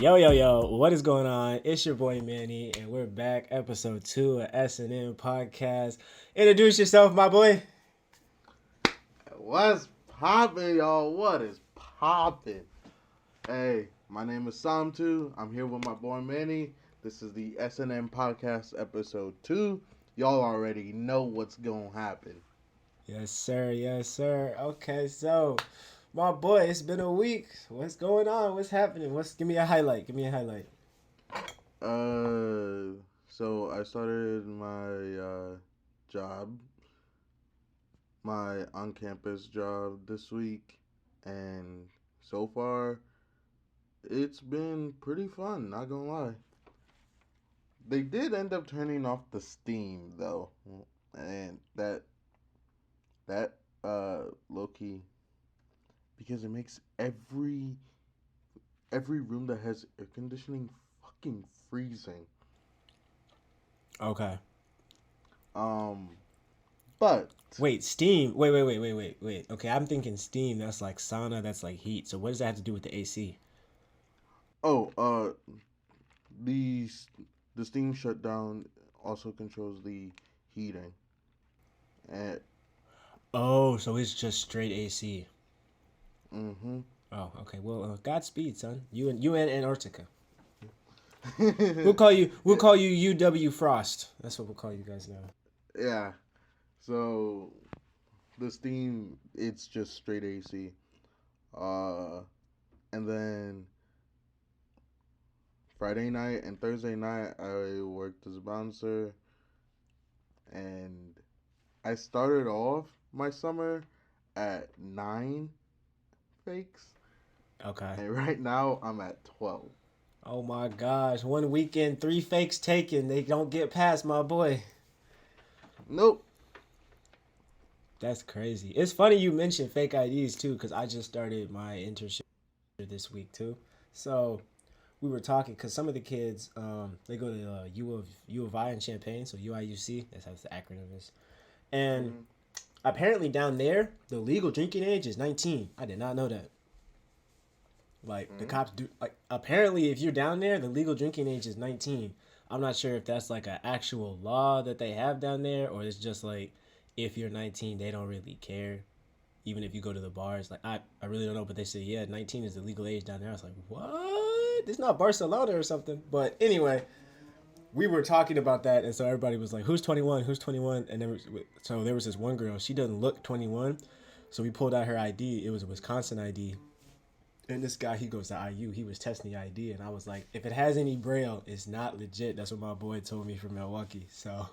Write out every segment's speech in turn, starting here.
Yo, yo, yo, what is going on? It's your boy Manny, and we're back, episode 2 of S&M Podcast. Introduce yourself, my boy. What's poppin', y'all? What is poppin'? Hey, my name is Samtu. I'm here with my boy Manny. This is the S&M Podcast, episode 2. Y'all already know what's gonna happen. Yes, sir, yes, sir. Okay, so, my boy, it's been a week. What's going on? What's happening? Give me a highlight. Give me a highlight. So I started my job, my on-campus job this week, and so far, it's been pretty fun, not gonna lie. They did end up turning off the steam though, and that low key, because it makes every room that has air conditioning fucking freezing. Okay. Um, but Wait, steam. Wait. Okay, I'm thinking steam. That's like sauna. That's like heat. So what does that have to do with the AC? oh, the the steam shutdown also controls the heating, and Oh, so it's just straight AC. mm-hmm. Oh, okay. Well, Godspeed, son. You and Antarctica. We'll call you UW Frost. That's what we'll call you guys now. Yeah. So the steam, it's just straight AC. Uh, and then Friday night and Thursday night, I worked as a bouncer, and I started off my summer at 9 fakes, Okay. and right now I'm at 12. Oh my gosh. One weekend, 3 fakes taken. They don't get past my boy. Nope. That's crazy. It's funny you mentioned fake IDs too, because I just started my internship this week too. So we were talking because some of the kids, they go to U of I in Champaign, so UIUC. That's how the acronym is. And Mm-hmm. apparently down there, the legal drinking age is 19. I did not know that. Like the Mm-hmm. cops do. Like apparently, if you're down there, the legal drinking age is 19. I'm not sure if that's like an actual law that they have down there, or it's just like if you're 19, they don't really care. Even if you go to the bars, like I really don't know, but they say yeah, 19 is the legal age down there. I was like, what? It's not Barcelona or something. But anyway, we were talking about that, and so everybody was like, "Who's 21? Who's 21?" And so there was this one girl. She doesn't look 21, so we pulled out her ID. It was a Wisconsin ID, and this guy, he goes to IU. He was testing the ID, and I was like, "If it has any braille, it's not legit." That's what my boy told me from Milwaukee. So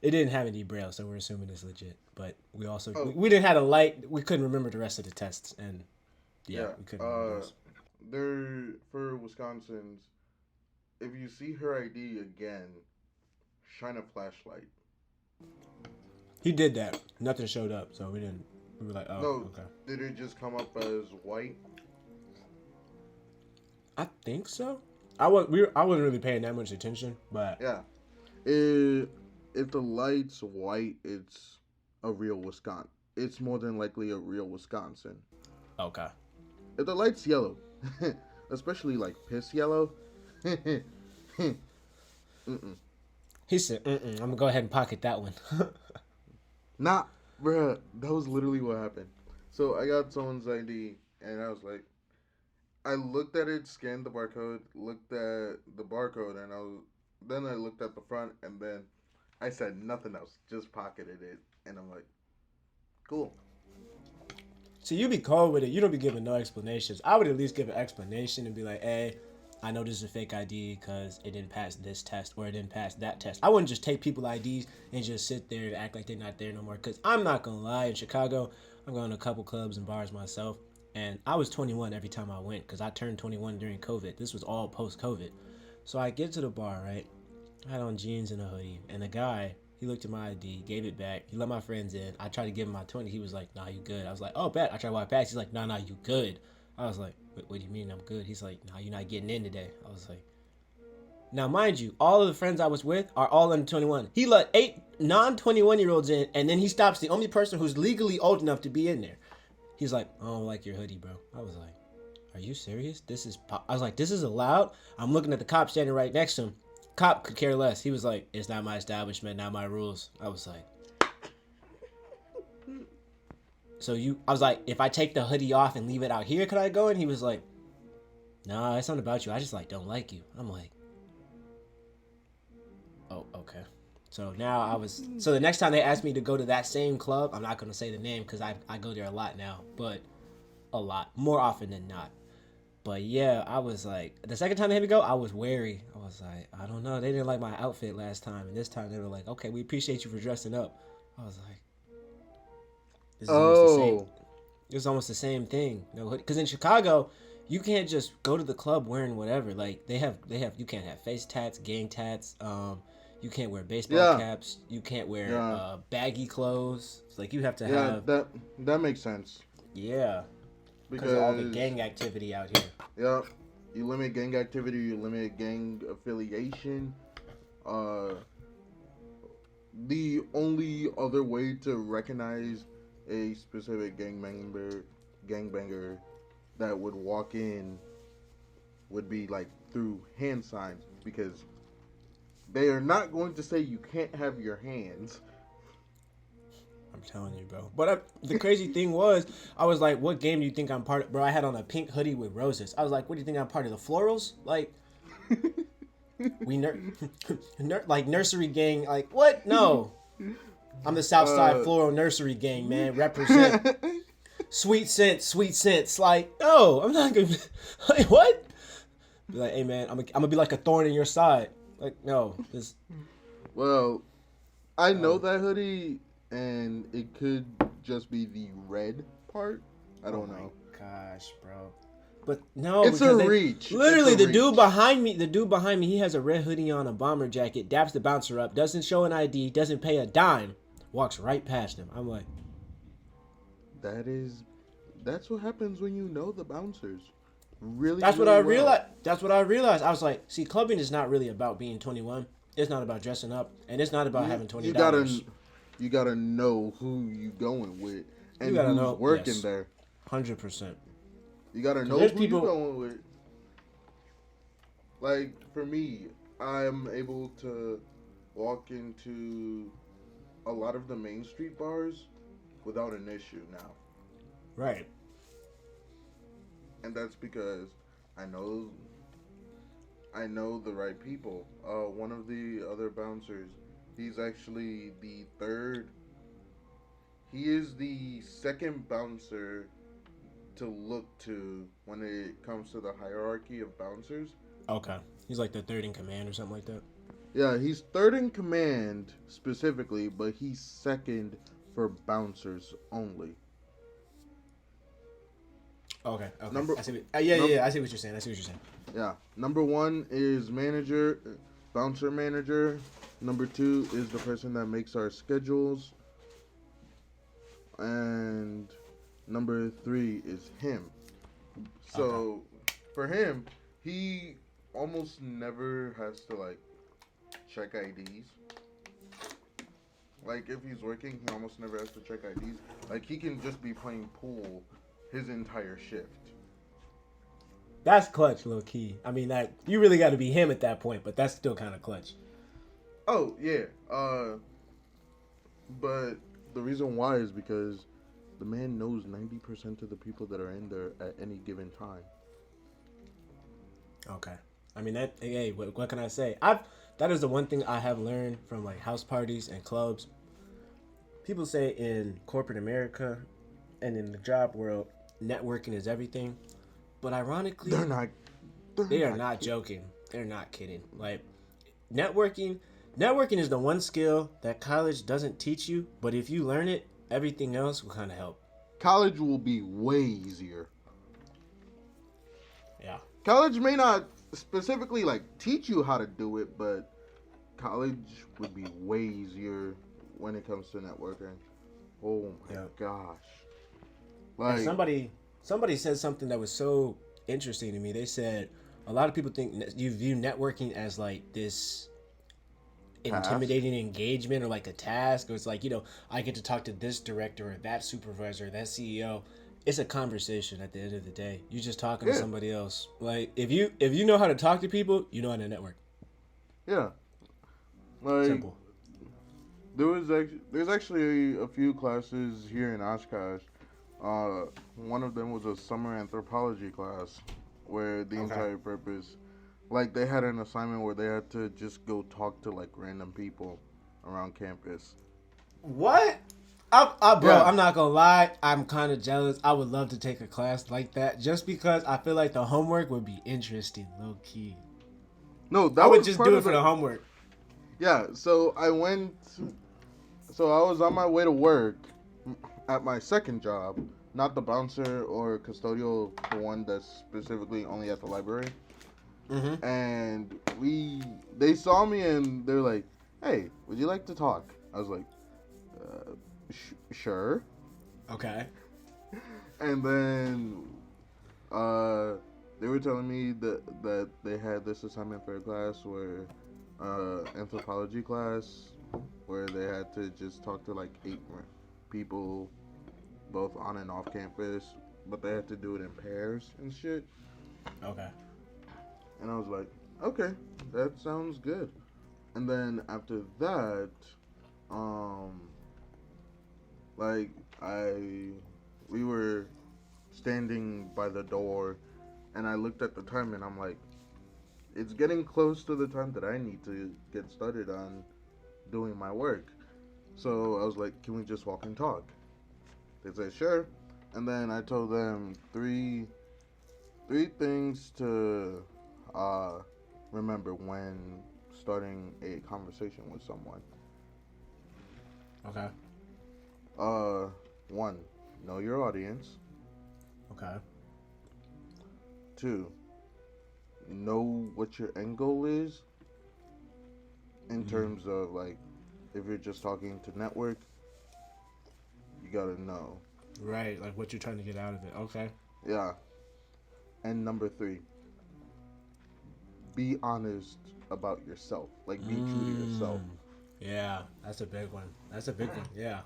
it didn't have any braille, so we're assuming it's legit. But we also Oh, we didn't have a light. We couldn't remember the rest of the tests, and yeah, yeah. we couldn't remember those. There for Wisconsin's. If you see her ID again, shine a flashlight. He did that. Nothing showed up, so we didn't. We were like, "Oh, No, okay." did it just come up as white? I think so. I wasn't really paying that much attention, but Yeah. If the light's white, it's a real Wisconsin. It's more than likely a real Wisconsin. okay. If the light's yellow, especially like piss yellow, mm-mm. He said, I'm gonna go ahead and pocket that one. Nah, bruh, that was literally what happened. So I got someone's ID, and I was like, I looked at it, scanned the barcode, looked at the barcode, and then I looked at the front, and then I said nothing else, just pocketed it, and I'm like, cool. So you be cold with it. You don't be giving no explanations. I would at least give an explanation and be like, hey, I know this is a fake ID because it didn't pass this test or it didn't pass that test. I wouldn't just take people IDs and just sit there and act like they're not there no more. Because I'm not going to lie, in Chicago, I'm going to a couple clubs and bars myself. And I was 21 every time I went because I turned 21 during COVID. This was all post COVID. So I get to the bar, right? I had on jeans and a hoodie. And the guy, he looked at my ID, gave it back. He let my friends in. I tried to give him my 20. He was like, nah, you good. I was like, oh, bet. I tried to walk past. He's like, nah, you good. I was like, what do you mean I'm good? He's like, nah, you're not getting in today. I was like, now, mind you, all of the friends I was with are all under 21. He let 8 non-21-year-olds in, and then he stops the only person who's legally old enough to be in there. He's like, I don't like your hoodie, bro. I was like, are you serious? I was like, this is allowed? I'm looking at the cop standing right next to him. Cop could care less. He was like, it's not my establishment, not my rules. I was like, I was like, if I take the hoodie off and leave it out here, could I go? And he was like, nah, it's not about you. I just like don't like you. I'm like, oh, okay. So so the next time they asked me to go to that same club, I'm not going to say the name because I go there a lot now, but a lot, more often than not. But yeah, I was like, the second time they had me go, I was wary. I was like, I don't know. They didn't like my outfit last time. And this time they were like, okay, we appreciate you for dressing up. I was like, this is almost the same. Oh, It was almost the same thing. Because in Chicago, you can't just go to the club wearing whatever. Like you can't have face tats, gang tats. You can't wear baseball yeah, caps. You can't wear yeah, baggy clothes. It's like you have to yeah. have That makes sense yeah, because of all the because gang activity out here. yeah, you limit gang activity, you limit gang affiliation. Uh, the only other way to recognize a specific gangbanger that would walk in would be like through hand signs because they are not going to say you can't have your hands. I'm telling you, bro. But the crazy thing was, I was like, "What game do you think I'm part of?" Bro, I had on a pink hoodie with roses. I was like, "What do you think I'm part of? The Florals? Like, we like nursery gang? Like what? No, I'm the Southside Floral Nursery Gang, man. Represent sweet scent, sweet scents. Like, no, I'm not gonna. Like what? Be like, hey, man, I'm gonna be like a thorn in your side. Like, no, this. Well, I know that hoodie, and it could just be the red part. I don't know. Gosh, bro. But no, It's a reach. Literally, It's a the dude reach. behind me, he has a red hoodie on, a bomber jacket, daps the bouncer up, doesn't show an ID, doesn't pay a dime, walks right past him. I'm like, That's what happens when you know the bouncers. Really, that's what really I well. realized. That's what I realized. I was like, see, clubbing is not really about being 21. It's not about dressing up, and it's not about having You $20. you gotta know who you going with You and gotta who's know, working yes, there. 100%. You gotta know There's who you people. going with. Like for me, I'm able to walk into a lot of the main street bars without an issue now, Right. and that's because I know I know the right people. One of the other bouncers, he's actually the third. He is the second bouncer to look to when it comes to the hierarchy of bouncers. Okay. He's like the third in command or something like that. Yeah, he's third in command specifically, but he's second for bouncers only. Okay. Okay. Number I see. Yeah. num- I see what you're saying. I see what you're saying. yeah, number one is manager, bouncer manager. Number two is the person that makes our schedules, and number three is him. So for him, he almost never has to like check IDs. Like if he's working, he almost never has to check IDs. Like he can just be playing pool his entire shift. That's clutch, low key. I mean, that you really got to be him at that point, but that's still kind of clutch. Oh yeah. But the reason why is because the man knows 90% of the people that are in there at any given time. Okay. I mean that. Hey, what can I say? That is the one thing I have learned from like house parties and clubs. People say in corporate America and in the job world, networking is everything. But ironically, They're not. they are not joking. They're not kidding. Like networking is the one skill that college doesn't teach you. But if you learn it, everything else will kind of help. College will be way easier. Yeah. College may not specifically like teach you how to do it, but college would be way easier when it comes to networking. Oh my gosh! And Like somebody said something that was so interesting to me. They said a lot of people think you view networking as like this task. intimidating engagement or like a task, or it's like, I get to talk to this director or that supervisor or that CEO. it's a conversation at the end of the day. You're just talking to Yeah, somebody else. Like if you know how to talk to people, you know how to network. yeah. Like Simple. there's actually a few classes here in Oshkosh. One of them was a summer anthropology class, where the Okay. entire purpose, like they had an assignment where they had to just go talk to like random people around campus. What? Bro, Yeah, I'm not gonna lie. I'm kind of jealous. I would love to take a class like that, just because I feel like the homework would be interesting, low key. no, I that would was just part do of it for the. the homework. Yeah, so I went. So I was on my way to work at my second job, not the bouncer or custodial, the one that's specifically only at the library. Mm-hmm. And they saw me and they're like, "Hey, would you like to talk?" I was like, "Sure." Okay. And then they were telling me that they had this assignment for a class where anthropology class where they had to just talk to like people both on and off campus, but they had to do it in pairs and shit. Okay. And I was like, okay, that sounds good. And then after that, um, like I, we were standing by the door, and I looked at the time, and I'm like, it's getting close to the time that I need to get started on doing my work. So I was like, can we just walk and talk? They said sure, and then I told them three things to uh, remember when starting a conversation with someone. Okay. Uh, One, know your audience. Okay. Two, know what your end goal is in Mm. terms of like if you're just talking to network, you gotta know. Right. Like what you're trying to get out of it. Okay. Yeah. And number three, be honest about yourself. Like be true to yourself. Mm. Yeah, that's a big one. That's a big one. Yeah.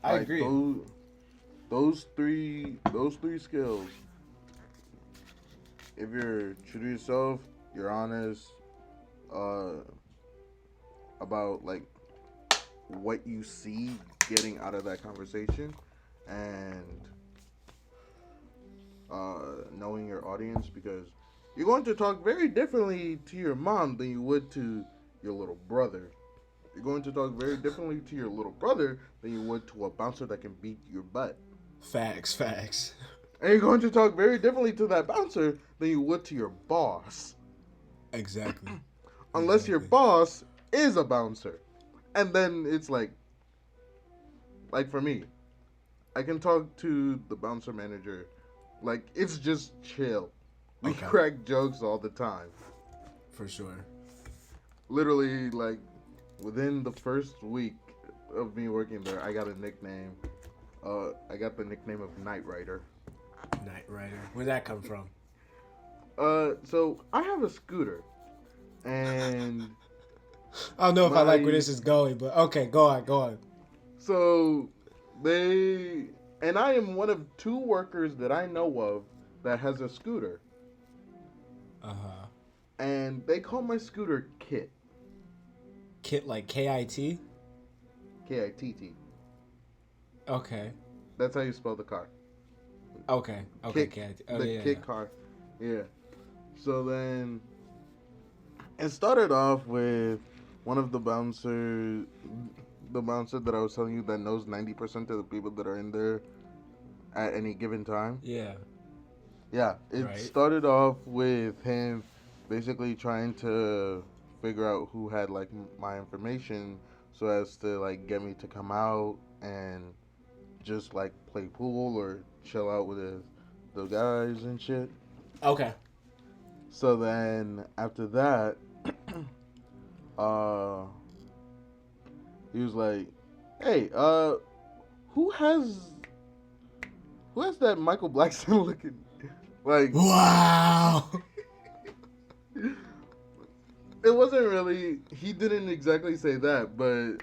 I Like agree. those three skills. If you're true to yourself, you're honest uh about like what you see getting out of that conversation, and knowing your audience, because you're going to talk very differently to your mom than you would to your little brother. You're going to talk very differently to your little brother than you would to a bouncer that can beat your butt. Facts. Facts. And you're going to talk very differently to that bouncer than you would to your boss. Exactly. Unless your Exactly. boss is a bouncer. And then it's like for me, I can talk to the bouncer manager. Like, it's just chill. We Okay. crack jokes all the time. For sure. Literally, like, within the first week of me working there, I got a nickname. I got the nickname of Knight Rider. Knight Rider. Where'd that come from? So I have a scooter, and I don't know if I like where my this is going, but okay, go on, go on. so they and I am one of two workers that I know of that has a scooter, Uh huh. and they call my scooter Kit. Kit like KIT? Kitt. Okay. That's how you spell the car. Okay. Okay, Kit, KIT. Oh, the yeah, Kit yeah. car. Yeah. So then it started off with one of the bouncer that I was telling you that knows 90% of the people that are in there at any given time. Yeah. Yeah, it Right. started off with him basically trying to figure out who had like my information so as to like get me to come out and just like play pool or chill out with the guys and shit. Okay. So then after that, uh, he was like, "Hey, who has who has that Michael Blackson looking like?" Wow. It wasn't really. He didn't exactly say that, but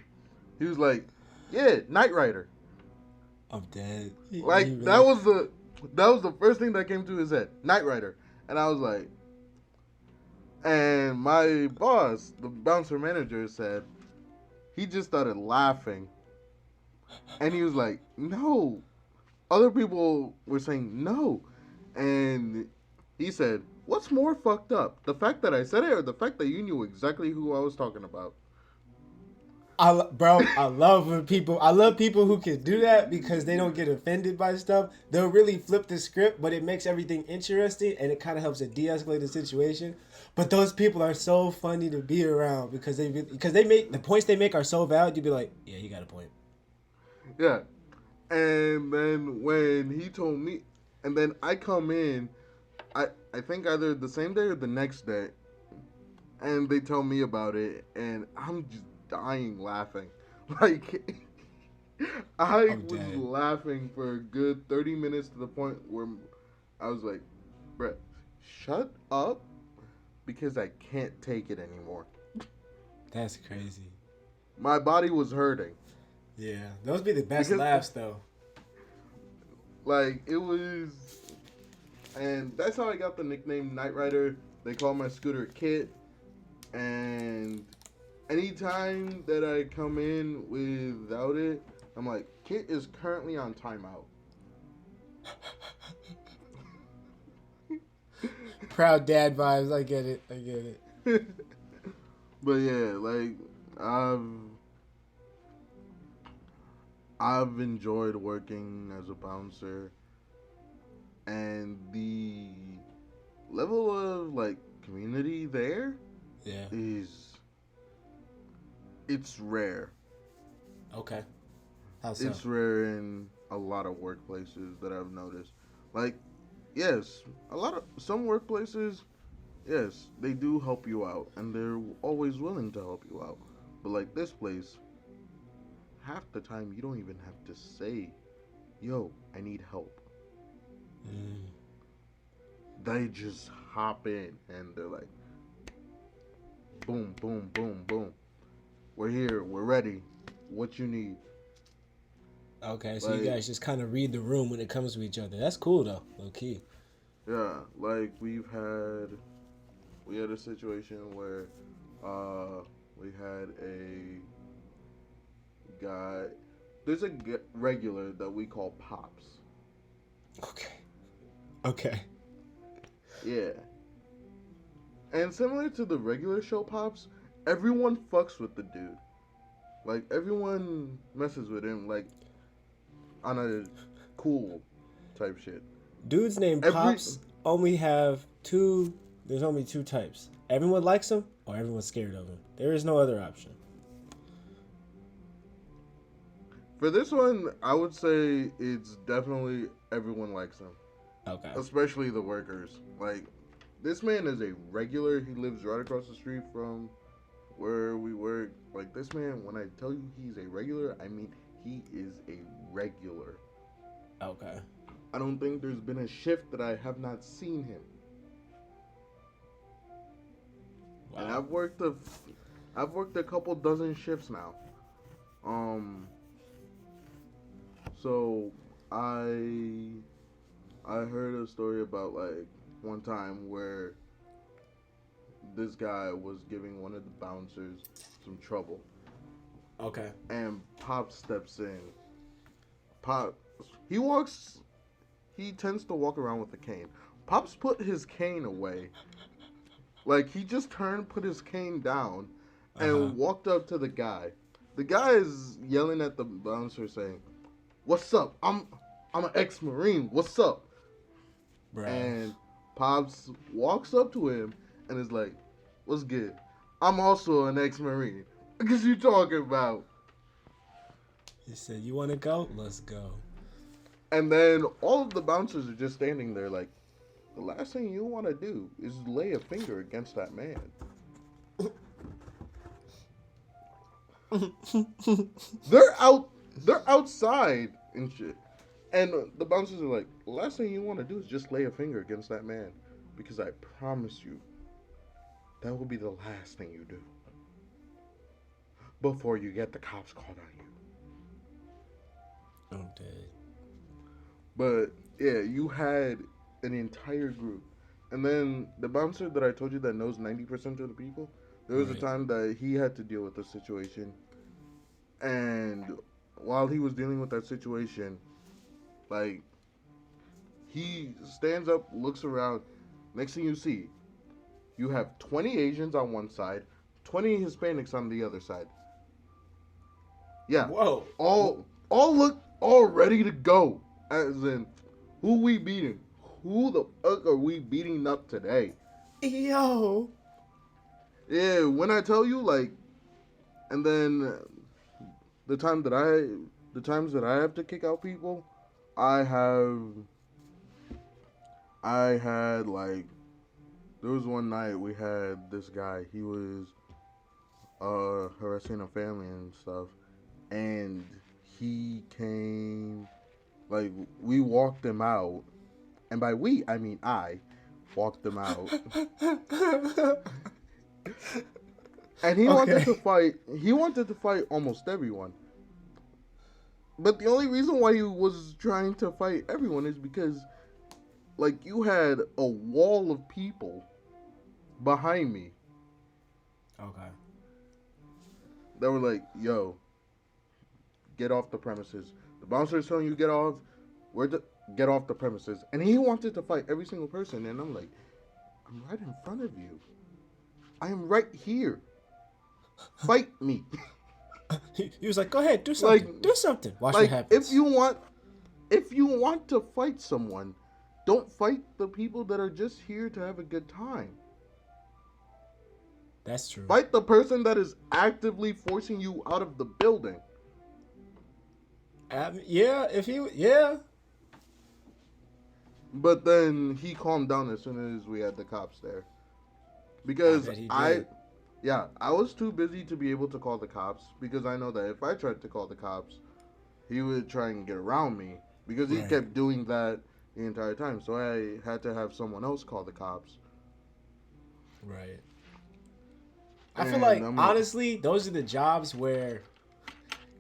he was like, "Yeah, Knight Rider." I'm dead. He Like really. that was the first thing that came to his head. Knight Rider. And I was like, and my boss, the bouncer manager, said he just started laughing, and he was like, "No." Other people were saying no, and he said, "What's more fucked up, the fact that I said it, or the fact that you knew exactly who I was talking about?" Bro, I love people who can do that because they don't get offended by stuff. They'll really flip the script, but it makes everything interesting and it kind of helps to de-escalate the situation. But those people are so funny to be around because they make the points they make are so valid. You'd be like, yeah, you got a point. Yeah, and then when he told me, and then I come in, I think either the same day or the next day, and they tell me about it, and I'm just dying laughing. Like I I'm was dead. laughing for a good 30 minutes to the point where I was like, Brett, shut up because I can't take it anymore. That's crazy. My body was hurting Yeah, those be the best because, laughs though. like, it was. And that's how I got the nickname Knight Rider. They call my scooter Kit. And anytime that I come in without it, I'm like, Kit is currently on timeout. Proud dad vibes. I get it. I get it. But yeah, like I've I've enjoyed working as a bouncer, and the level of like community there Yeah. is it's rare. Okay. How so? It's rare in a lot of workplaces that I've noticed. Like, yes, a lot of some workplaces, yes, they do help you out and they're always willing to help you out. But like this place, half the time you don't even have to say, "Yo, I need help." Mm. They just hop in and they're like, "Boom, boom, boom, boom. We're here. We're ready. What you need?" Okay, so you Like, guys just kind of read the room when it comes to each other. That's cool though, low key. yeah, like we had a situation where we had a guy. There's a regular that we call Pops. Okay. Okay. Yeah, and similar to the regular show Pops, everyone fucks with the dude. Like everyone messes with him, like on a cool type shit. Dudes named Every Pops only have two. There's only two types. Everyone likes him, or everyone's scared of him. There is no other option. For this one, I would say it's definitely everyone likes him, Okay. especially the workers. Like this man is a regular. He lives right across the street from where we work. Like this man, when I tell you he's a regular, I mean he is a regular. Okay. I don't think there's been a shift that I have not seen him. And Wow. I've worked a couple dozen shifts now. Um, so I I heard a story about like one time where this guy was giving one of the bouncers some trouble, Okay. and Pop steps in. Pop, he walks. He tends to walk around with a cane. Pops put his cane away. Like he just turned, put his cane down, Uh huh. and walked up to the guy. The guy is yelling at the bouncer saying, "What's up? I'm an ex-marine. What's up?" Bruh. And Pops walks up to him and is like, "What's good? I'm also an ex-marine. What is you talking about?" He said, "You want to go? Let's go." And then all of the bouncers are just standing there like, the last thing you want to do is lay a finger against that man. They're out. They're outside and shit. And the bouncers are like, the last thing you want to do is just lay a finger against that man, because I promise you, that will be the last thing you do before you get the cops called on you. I'm dead. But yeah, you had an entire group, and then the bouncer that I told you that knows 90% of the people. There was a Right. time that he had to deal with the situation, and while he was dealing with that situation, like he stands up, looks around. Next thing you see, you have 20 Asians on one side, 20 Hispanics on the other side. Yeah, Whoa. all look all ready to go. As in, who we beating? Who the fuck are we beating up today? Yo. Yeah, when I tell you, like, and then the time that I, the times that I have to kick out people, I have, I had like, there was one night we had this guy. He was harassing a family and stuff, and he came. Like we walked him out, and by we I mean I walked him out, and he wanted Okay. to fight. He wanted to fight almost everyone. But the only reason why he was trying to fight everyone is because, like, you had a wall of people behind me Okay. that were like, "Yo, get off the premises." The bouncer is telling you get off. Get off the premises, and he wanted to fight every single person, and I'm like, I'm right in front of you. I am right here. Fight me. He was like, "Go ahead, do something. like, Do something. Watch what like happens." if you want to fight someone, don't fight the people that are just here to have a good time. That's true. Fight the person that is actively forcing you out of the building. Yeah. If he. Yeah. But then he calmed down as soon as we had the cops there. I Because bet he did. yeah, I was too busy to be able to call the cops because I know that if I tried to call the cops, he would try and get around me because he Right. kept doing that the entire time. So I had to have someone else call the cops. Right. I feel And like I'm like, honestly, those are the jobs where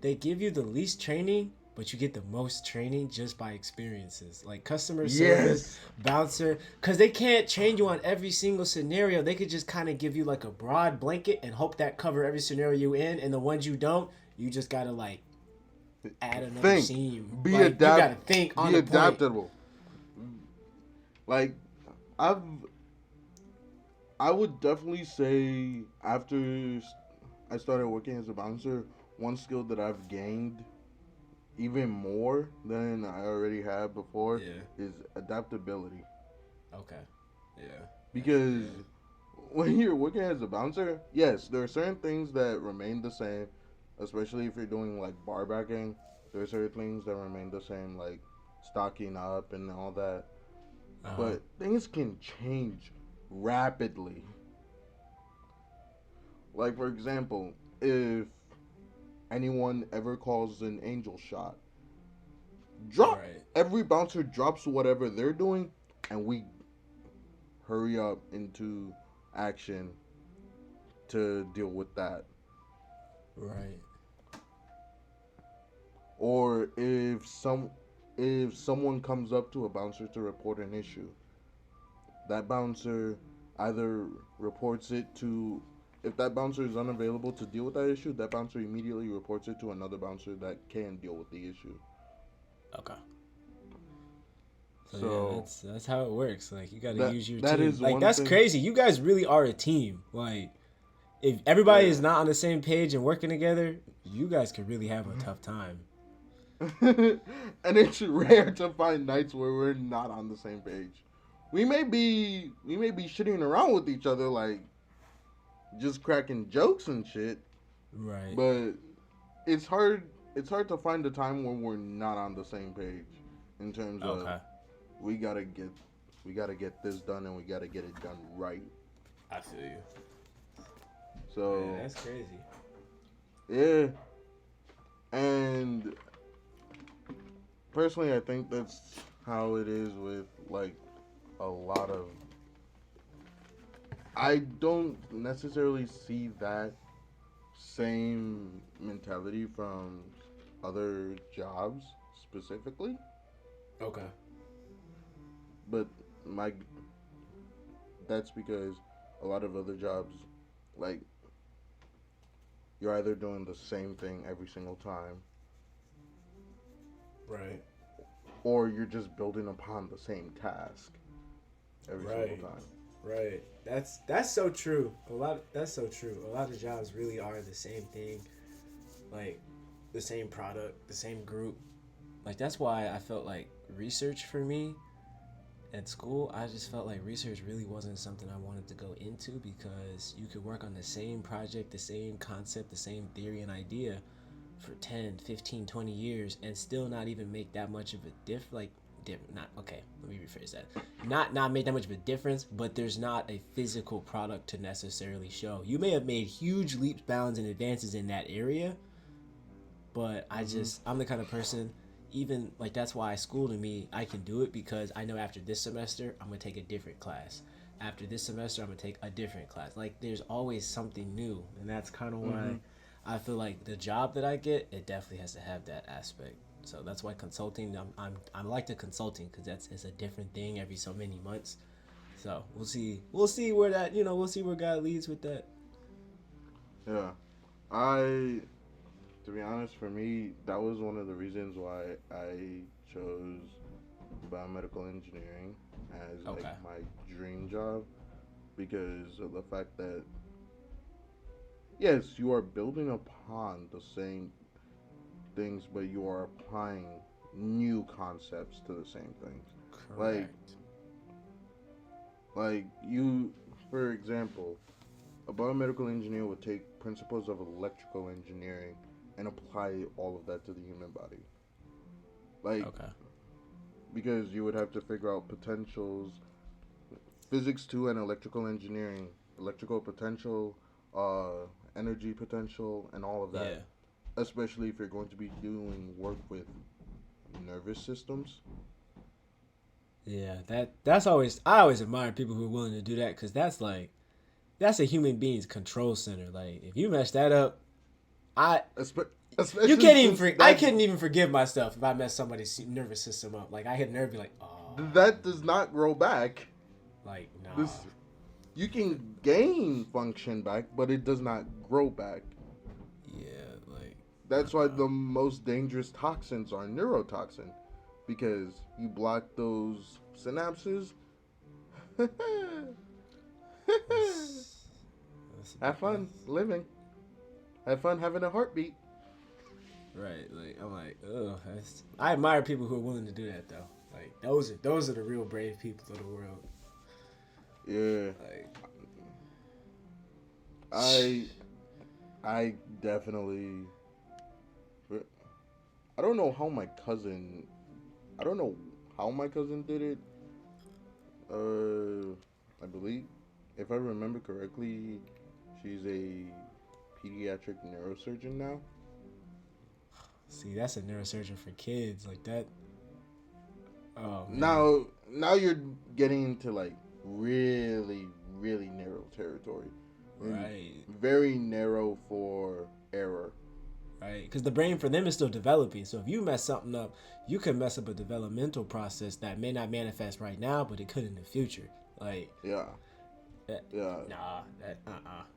they give you the least training, but you get the most training just by experiences. Like customer service, yes, bouncer, because they can't train you on every single scenario. They could just kind of give you like a broad blanket and hope that cover every scenario you in, and the ones you don't, you just gotta like add another think, scene. be Like you gotta adapt, think on be the point. adaptable. Like I've, I would definitely say after I started working as a bouncer, one skill that I've gained even more than I already had before Yeah. is adaptability. Okay. Yeah. That's Because good. when you're working as a bouncer, yes, there are certain things that remain the same, especially if you're doing like bar backing. There are certain things that remain the same, like stocking up and all that. Uh huh. But things can change rapidly. Like, for example, if anyone ever calls an angel shot, drop Right. every bouncer drops whatever they're doing, and we hurry up into action to deal with that. Right. Or if someone comes up to a bouncer to report an issue, that bouncer either reports it to, if that bouncer is unavailable to deal with that issue, that bouncer immediately reports it to another bouncer that can deal with the issue. Okay. So yeah, So that's how it works. Like you got to that use your that team. is Like one that's thing. crazy. You guys really are a team. Like if everybody Yeah. is not on the same page and working together, you guys could really have a tough time. And it's rare to find nights where we're not on the same page. We may be shitting around with each other like just cracking jokes and shit, Right. but it's hard to find a time when we're not on the same page in terms of Okay. we gotta get we gotta get this done and we gotta get it done right. I feel you. Man, So that's crazy. yeah, and personally, I think that's how it is with like a lot of. I don't necessarily see that same mentality from other jobs specifically. Okay. But my that's because a lot of other jobs, like, you're either doing the same thing every single time, Right. or you're just building upon the same task every single Right. time. Right. That's so true. That's so true. A lot of jobs really are the same thing, like the same product, the same group. Like that's why I felt like research for me at school, I just felt like research really wasn't something I wanted to go into because you could work on the same project, the same concept, the same theory and idea for 10, 15, 20 years and still not even make that much of a not okay, let me rephrase that. Not make that much of a difference, but there's not a physical product to necessarily show. You may have made huge leaps, bounds, and advances in that area, but Hmm. I'm the kind of person, even like that's why school to me I can do it because I know after this semester I'm gonna take a different class. After this semester I'm gonna take a different class. Like there's always something new, and that's kind of Hmm. why I feel like the job that I get it definitely has to have that aspect. So that's why consulting I like the consulting because that's it's a different thing every so many months. So we'll see where that we'll see where God leads with that. Yeah. I, to be honest, for me, that was one of the reasons why I chose biomedical engineering as like Okay. my dream job, because of the fact that yes, you are building upon the same things, but you are applying new concepts to the same things. Like Correct. like you, for example, a biomedical engineer would take principles of electrical engineering and apply all of that to the human body. Like, Okay. because you would have to figure out potentials, physics 2 and electrical engineering, electrical potential, uh, energy potential, and all of that. Yeah. Especially if you're going to be doing work with nervous systems. Yeah, that's always I always admire people who are willing to do that because that's a human being's control center. Like if you mess that up, I you Especially can't even since I that couldn't even forgive myself if I mess somebody's nervous system up. Like I hit a nerve, be like, oh, that does not grow back. like nah, This You can gain function back, but it does not grow back. yeah, like That's why the most dangerous toxins are neurotoxin, because you block those synapses. that's Have fun that's living. Have fun having a heartbeat. right. Like I'm like, oh, I admire people who are willing to do that though. Like those are the real brave people of the world. Yeah, Like I I definitely. I don't know how my cousin. I don't know how my cousin did it. I believe, if I remember correctly, she's a pediatric neurosurgeon now. see, that's a neurosurgeon for kids like that. Oh man. Now you're getting into like really, really narrow territory, and Right. very narrow for error. Right. Because the brain for them is still developing. So if you mess something up, you can mess up a developmental process that may not manifest right now, but it could in the future. Like, Yeah, that, yeah, nah,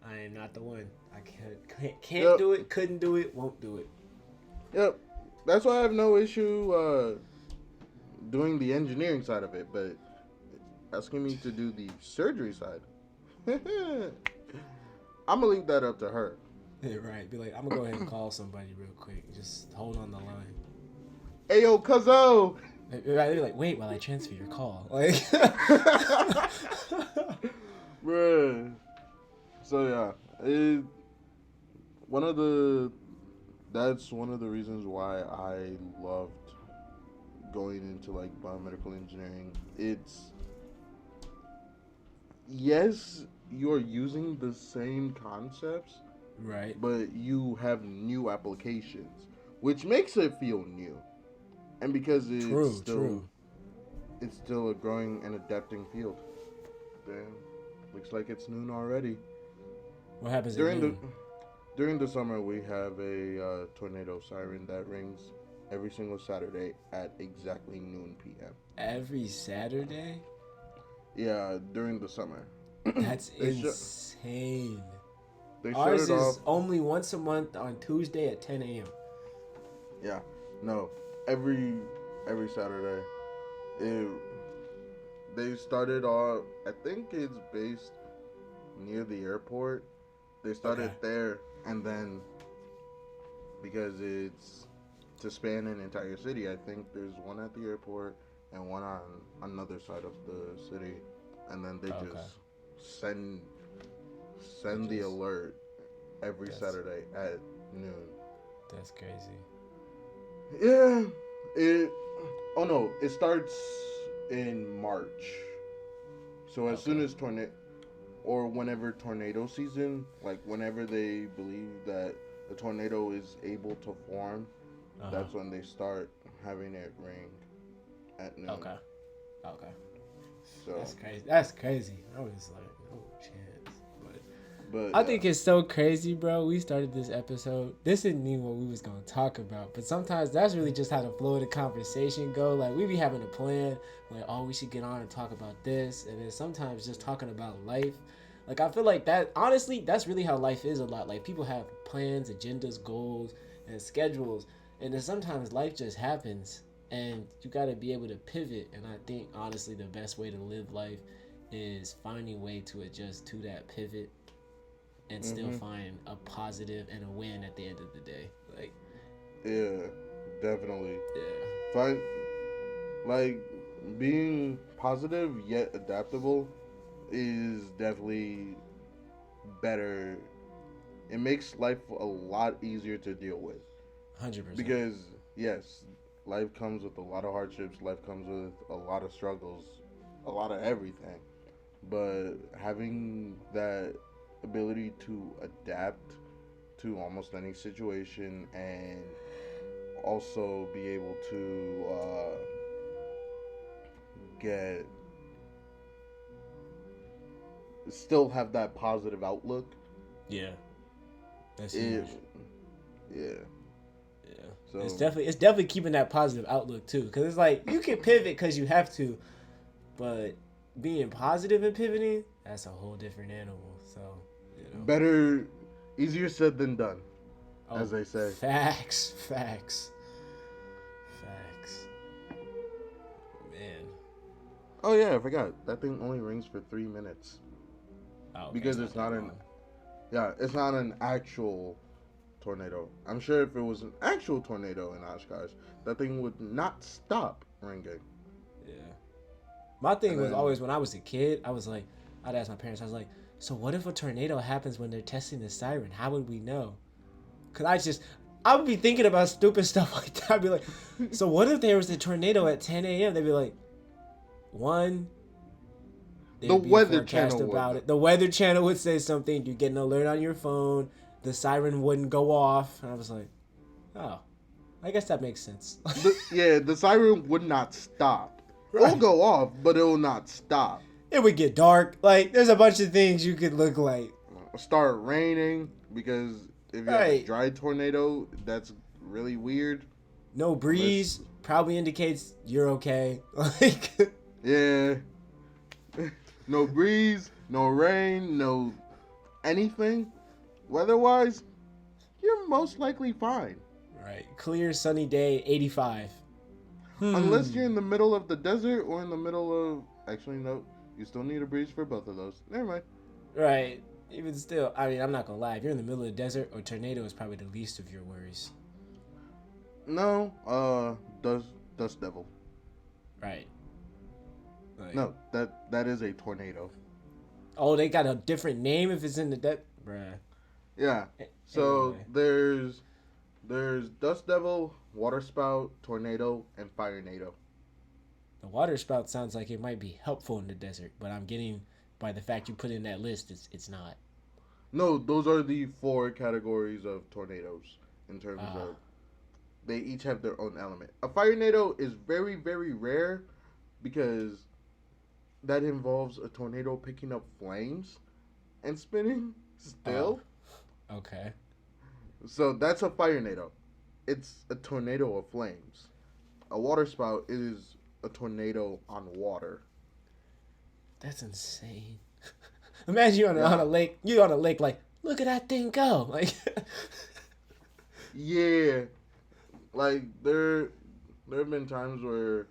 I am not the one. I can't yep, do it, couldn't do it, won't do it. yep. That's why I have no issue doing the engineering side of it, but asking me to do the surgery side, I'm gonna leave that up to her. Right. Be like, I'm going to go ahead and call somebody real quick. Just hold on the line. Ayo, cuzzo. Right. They're like, wait while I transfer your call. Like, Bruh. So yeah, one of the that's one of the reasons why I loved going into like biomedical engineering. It's yes, you're using the same concepts, right. but you have new applications, which makes it feel new. And because True, true. it's still a growing and adapting field. Damn, looks like it's noon already. What happens at During the noon? during the summer, we have a tornado siren that rings. every single Saturday at exactly noon p.m. Every Saturday? Yeah, during the summer. That's they shut insane. they shut Ours it off. is only once a month on Tuesday at 10 a.m. Yeah, no, every Saturday. It, they started off. I think it's based near the airport. They started Okay. there, and then because it's to span an entire city, I think there's one at the airport and one on another side of the city, and then they Okay. just send They the just alert every that's Saturday at noon. that's crazy. Yeah, it. Oh no, it starts in March. So as soon Okay. as tornado or whenever tornado season, like whenever they believe that a tornado is able to form, Uh-huh. that's when they start having it ring at noon. Okay. Okay. So, That's crazy. That's crazy. I was like, no chance. But but I yeah, think it's so crazy, bro. We started this episode. This isn't even what we was gonna talk about. But sometimes that's really just how the flow of the conversation go. Like we be having a plan, like, oh, we should get on and talk about this, and then sometimes just talking about life. Like I feel like that honestly, that's really how life is a lot. Like people have plans, agendas, goals, and schedules. And then sometimes life just happens and you gotta be able to pivot. And I think honestly the best way to live life is finding a way to adjust to that pivot and still hmm find a positive and a win at the end of the day. Like, yeah, definitely. yeah, Find like being positive yet adaptable is definitely better. It makes life a lot easier to deal with. 100%. Because yes, life comes with a lot of hardships. Life comes with a lot of struggles, a lot of everything. But having that ability to adapt to almost any situation and also be able to get still have that positive outlook. Yeah, that's It huge. yeah. Yeah, it's So definitely keeping that positive outlook too. Because it's like you can pivot because you have to, but being positive and pivoting, that's a whole different animal. So, you know. better, easier said than done, as Oh, they say. facts, man. Oh yeah, I forgot. That thing only rings for 3 minutes Oh, okay, it's because not it's not that an long. it's not an actual tornado. I'm sure if it was an actual tornado in Oshkosh, that thing would not stop ringing. Yeah. My And thing was then always when I was a kid, I was like, I'd ask my parents, I was like, so what if a tornado happens when they're testing the siren? How would we know? Cause I would be thinking about stupid stuff like that. I'd be like, so what if there was a tornado at 10 a.m.? They'd be like, one, the there'd be a Weather forecast Channel would about know. it. The weather channel would say something. You get an alert on your phone. The siren wouldn't go off. And I was like, oh, I guess that makes sense. The siren would not stop. It'll Right. go off, but it will not stop. It would get dark. Like, there's a bunch of things you could look like. Start raining because if you have a Right. dry tornado, that's really weird. No Unless, breeze probably indicates you're okay. Like, yeah, no breeze, no rain, no anything. Weather-wise, you're most likely fine. right. Clear, sunny day, 85. Unless you're Hmm. in the middle of the desert or in the middle of. Actually, no. You still need a breeze for both of those. Never mind. Right. Even still, I mean, I'm not gonna lie. If you're in the middle of the desert, a tornado is probably the least of your worries. No, Dust Devil. Right. Like, No, that is a tornado. oh, they got a different name if it's in the bruh. Yeah. So Anyway, there's Dust Devil, Water Spout, Tornado, and Fire Nado. the water spout sounds like it might be helpful in the desert, but I'm getting by the fact you put in that list, it's not. No, those are the four categories of tornadoes in terms Ah, of they each have their own element. A Fire Nado is very very rare because that involves a tornado picking up flames and spinning oh, still. okay. So that's a Fire Nado. it's a tornado of flames. A water spout is a tornado on water. That's insane. Imagine you on Yeah. a lake. You on a lake, like, look at that thing go. Like, Yeah. Like there have been times where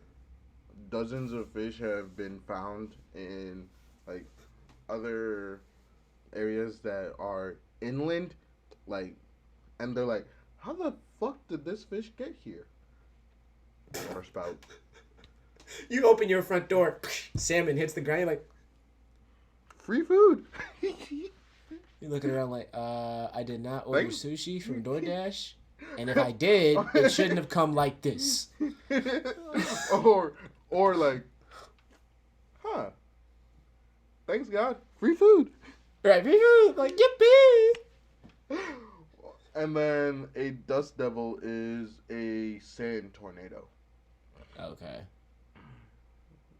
dozens of fish have been found in like other areas that are inland, like, and they're like, how the fuck did this fish get here? Water spout. you open your front door, salmon hits the ground. You're like, Free food. you're looking around like, I did not order Thanks. sushi from DoorDash, and if I did, it shouldn't have come like this. or like, huh? Thanks God, free food. Right? Like, yippee! And then a dust devil is a sand tornado. Okay.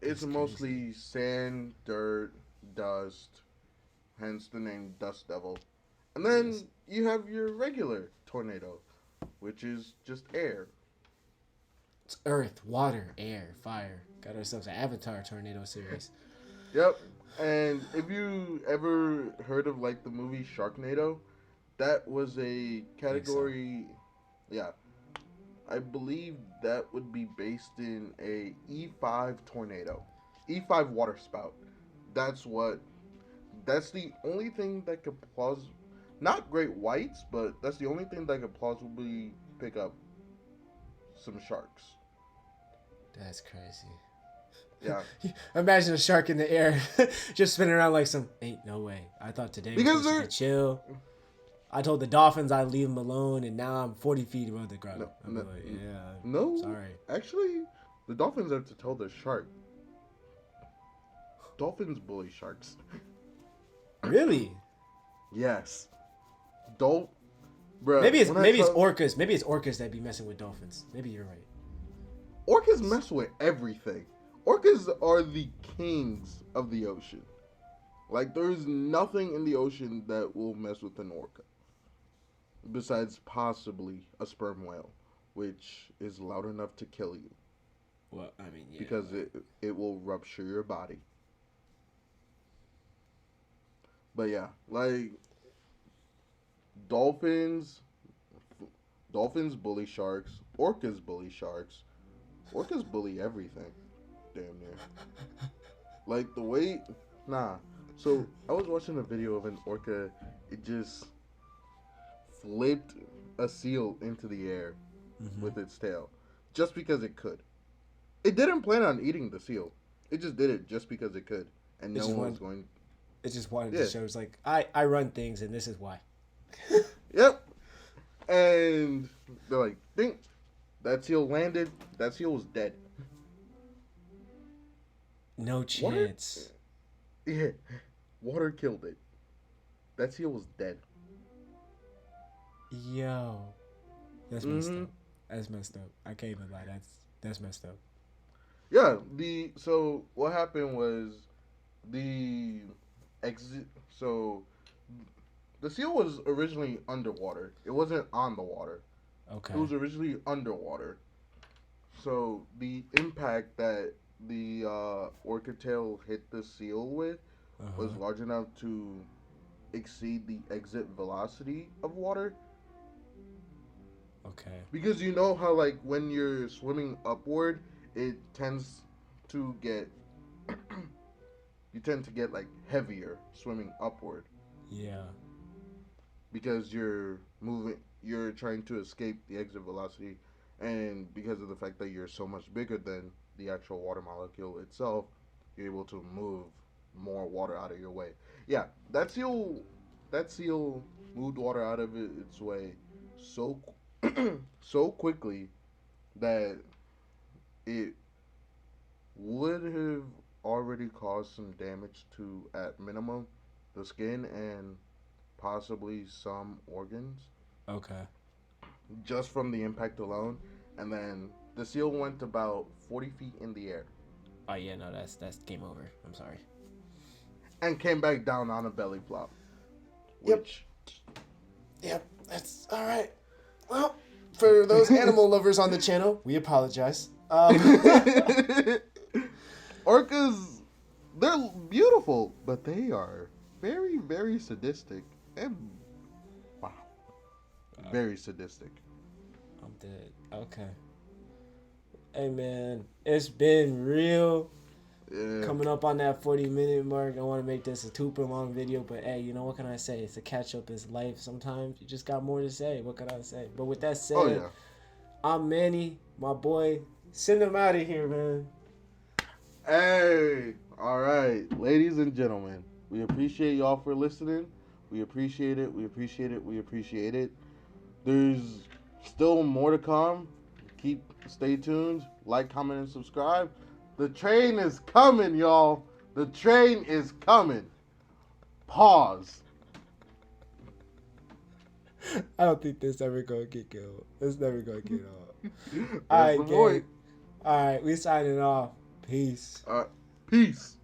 It's That's mostly sand, dirt, dust, hence the name Dust Devil. And then Yes. you have your regular tornado, which is just air. It's earth, water, air, fire. Got ourselves an Avatar tornado series. Yep. And if you ever heard of like the movie Sharknado, that was a category. Yeah. I believe that would be based in a E5 tornado. E5 water spout. That's what. That's the only thing that could not great whites, but that's the only thing that could plausibly pick up some sharks. That's crazy. Yeah. Imagine a shark in the air, just spinning around like some. Ain't no way. I thought today was Because supposed to they're be chill. I told the dolphins I'd leave them alone, and now I'm 40 feet above the ground. I'm no, like, yeah. no. Sorry. Actually, the dolphins have to tell the shark. Dolphins bully sharks. Really? Yes. Bruh, Maybe it's when I maybe it's tell- orcas. Maybe it's orcas that be messing with dolphins. Maybe you're right. Orcas mess with everything. Orcas are the kings of the ocean. Like, there's nothing in the ocean that will mess with an orca. Besides possibly a sperm whale, which is loud enough to kill you. Well, I mean, yeah. Because it will rupture your body. But yeah, like, dolphins bully sharks, orcas bully sharks, orcas bully everything. Damn near. Like the way, nah. So I was watching a video of an orca. It just flipped a seal into the air with its tail, just because it could. It didn't plan on eating the seal. It just did it just because it could, and no one was going. It just wanted Yeah. to show. It's like I run things, and this is why. Yep. And they're like, think that seal landed. That seal was dead. No chance. Yeah. Water killed it. That seal was dead. Yo, that's messed Mhm. up. That's messed up. I can't even lie. That's messed up. Yeah. So what happened was the exit. So the seal was originally underwater. It wasn't on the water. Okay. It was originally underwater. So the impact that the orca tail hit the seal with was large enough to exceed the exit velocity of water. Okay. Because you know how, like, when you're swimming upward, it tends to get you tend to get like heavier swimming upward Yeah. because you're trying to escape the exit velocity, and because of the fact that you're so much bigger than the actual water molecule itself, you're able to move more water out of your way. Yeah, that seal moved water out of its way so so quickly that it would have already caused some damage to, at minimum, the skin and possibly some organs Okay. just from the impact alone. And then the seal went about 40 feet in the air Oh yeah, no, that's game over. I'm sorry. and came back down on a belly flop. Yep. Which, Yep. That's all right. Well, For those animal lovers on the channel, we apologize. Orcas, they're beautiful, but they are very, very sadistic and wow, very sadistic. I'm dead. Okay. Hey man, it's been real. Yeah. Coming up on that 40-minute mark. I want to make this a super long video, but hey, you know what can I say? It's a catch up. It's life. Sometimes you just got more to say. What can I say? But with that said, Oh yeah. I'm Manny, my boy. Send them out of here, man. Hey, all right, ladies and gentlemen, we appreciate y'all for listening. We appreciate it. We appreciate it. We appreciate it. There's still more to come. Stay tuned. Like, comment, and subscribe. The train is coming, y'all. The train is coming. Pause. I don't think this ever gonna get killed. It's never gonna get off. That's All right, the gang. point. All right, we signing off. Peace. Peace.